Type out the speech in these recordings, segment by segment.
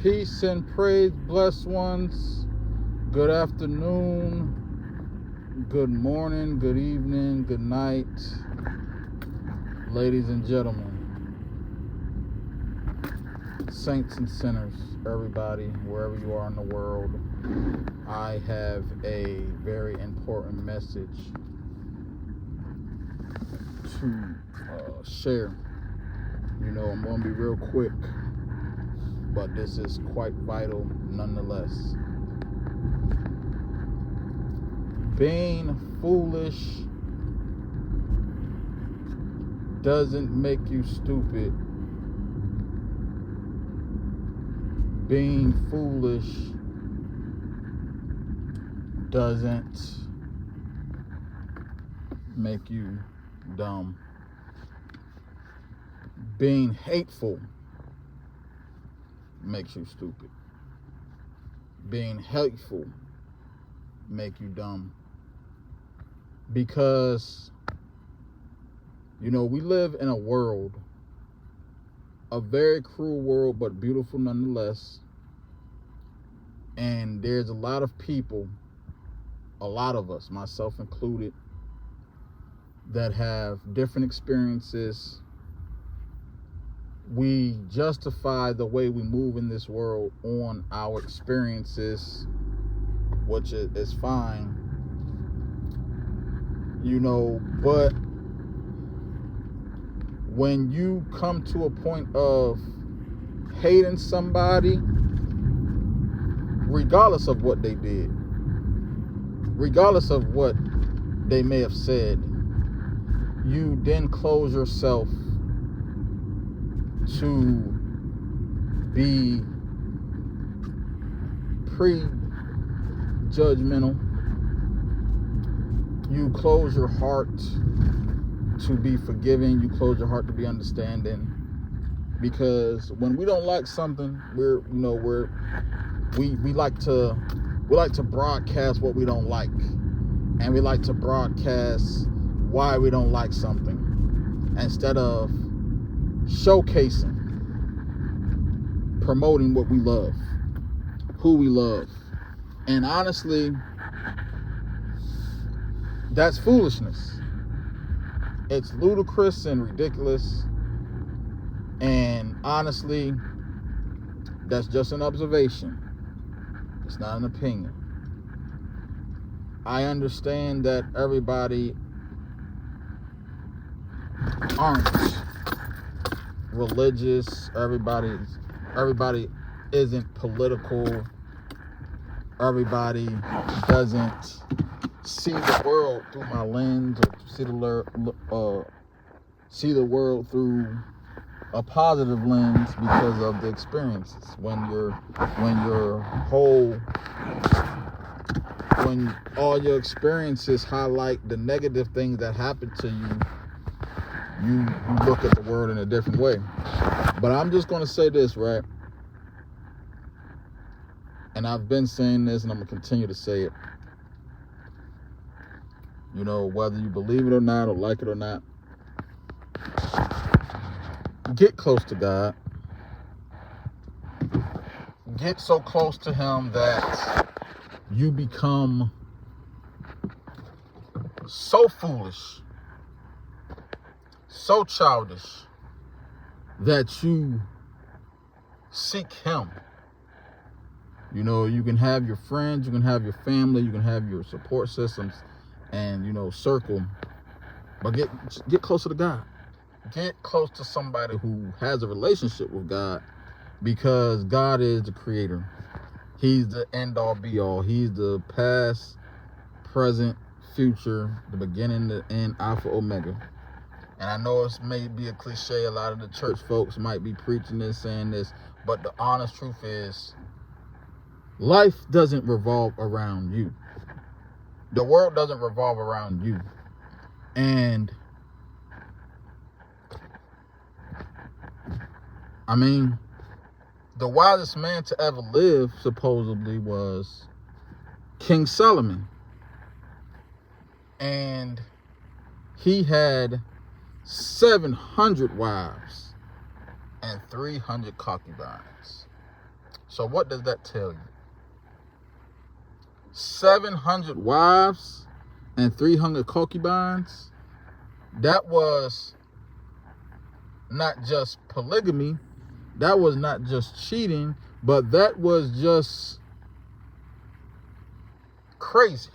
Peace and praise, blessed ones. Good afternoon, good morning, good evening, good night, ladies and gentlemen, saints and sinners, everybody, wherever you are in the world. I have a very important message to share. I'm going to be real quick, but this is quite vital nonetheless. Being foolish doesn't make you stupid. Being foolish doesn't make you dumb. Being hateful makes you stupid. Being hateful make you dumb. Because, we live in a world, a very cruel world, but beautiful nonetheless. And there's a lot of people, a lot of us, myself included, that have different experiences. We justify the way we move in this world on our experiences, which is fine. But when you come to a point of hating somebody, regardless of what they did, regardless of what they may have said, you then close yourself to be prejudgmental. You close your heart to be forgiving. You close your heart to be understanding. Because when we don't like something, we like to broadcast what we don't like, and we like to broadcast why we don't like something, instead of showcasing, promoting what we love, who we love. And honestly, that's foolishness. It's ludicrous and ridiculous. And honestly, that's just an observation. It's not an opinion. I understand that everybody aren't religious. Everybody isn't political. Everybody doesn't see the world through my lens, or see the world through a positive lens because of the experiences. When all your experiences highlight the negative things that happen to you, you look at the world in a different way. But I'm just going to say this, right? And I've been saying this, and I'm going to continue to say it. Whether you believe it or not, or like it or not, get close to God. Get so close to Him that you become so foolish, so childish, that you seek Him. You can have your friends, you can have your family, you can have your support systems, and circle, but get closer to God. Get close to somebody who has a relationship with God, because God is the creator. He's the end all be all. He's the past, present, future, the beginning, the end, Alpha, Omega. And I know it may be a cliche. A lot of the church folks might be preaching this, saying this, but the honest truth is, life doesn't revolve around you. The world doesn't revolve around you. And the wisest man to ever live, supposedly, was King Solomon. And he had 700 wives and 300 concubines. So what does that tell you? 700 wives and 300 concubines. That was not just polygamy. That was not just cheating, but that was just crazy.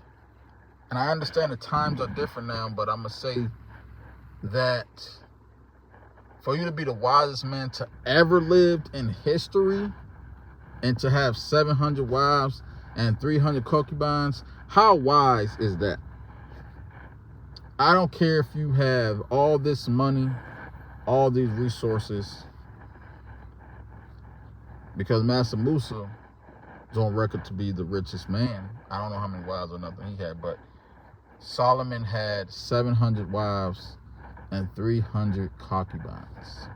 And I understand the times are different now, but I'm going to say that for you to be the wisest man to ever lived in history and to have 700 wives and 300 concubines, how wise is that? I don't care if you have all this money, all these resources, because Mansa Musa is on record to be the richest man. I don't know how many wives or nothing he had, but Solomon had 700 wives and 300 concubines.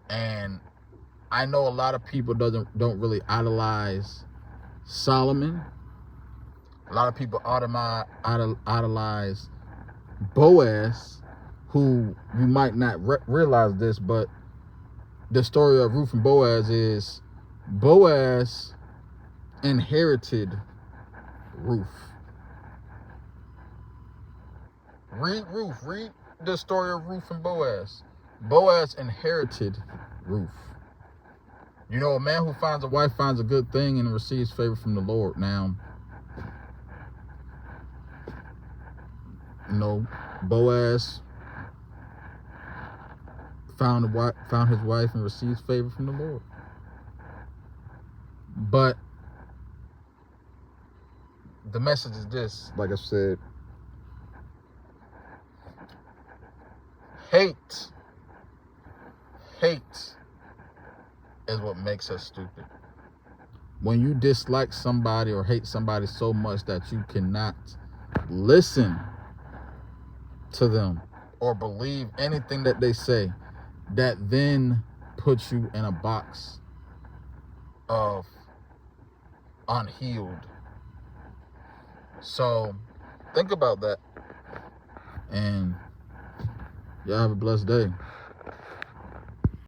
And I know a lot of people don't really idolize Solomon. A lot of people idolize Boaz, who you might not realize this, but the story of Ruth and Boaz is Boaz inherited Ruth. Read the story of Ruth and Boaz. Boaz inherited Ruth. You know, a man who finds a wife finds a good thing and receives favor from the Lord. Now, you know, Boaz found his wife and receives favor from the Lord. But the message is this, like I said, hate is what makes us stupid. When you dislike somebody or hate somebody so much that you cannot listen to them or believe anything that they say, that then puts you in a box of unhealed. So think about that, and y'all have a blessed day.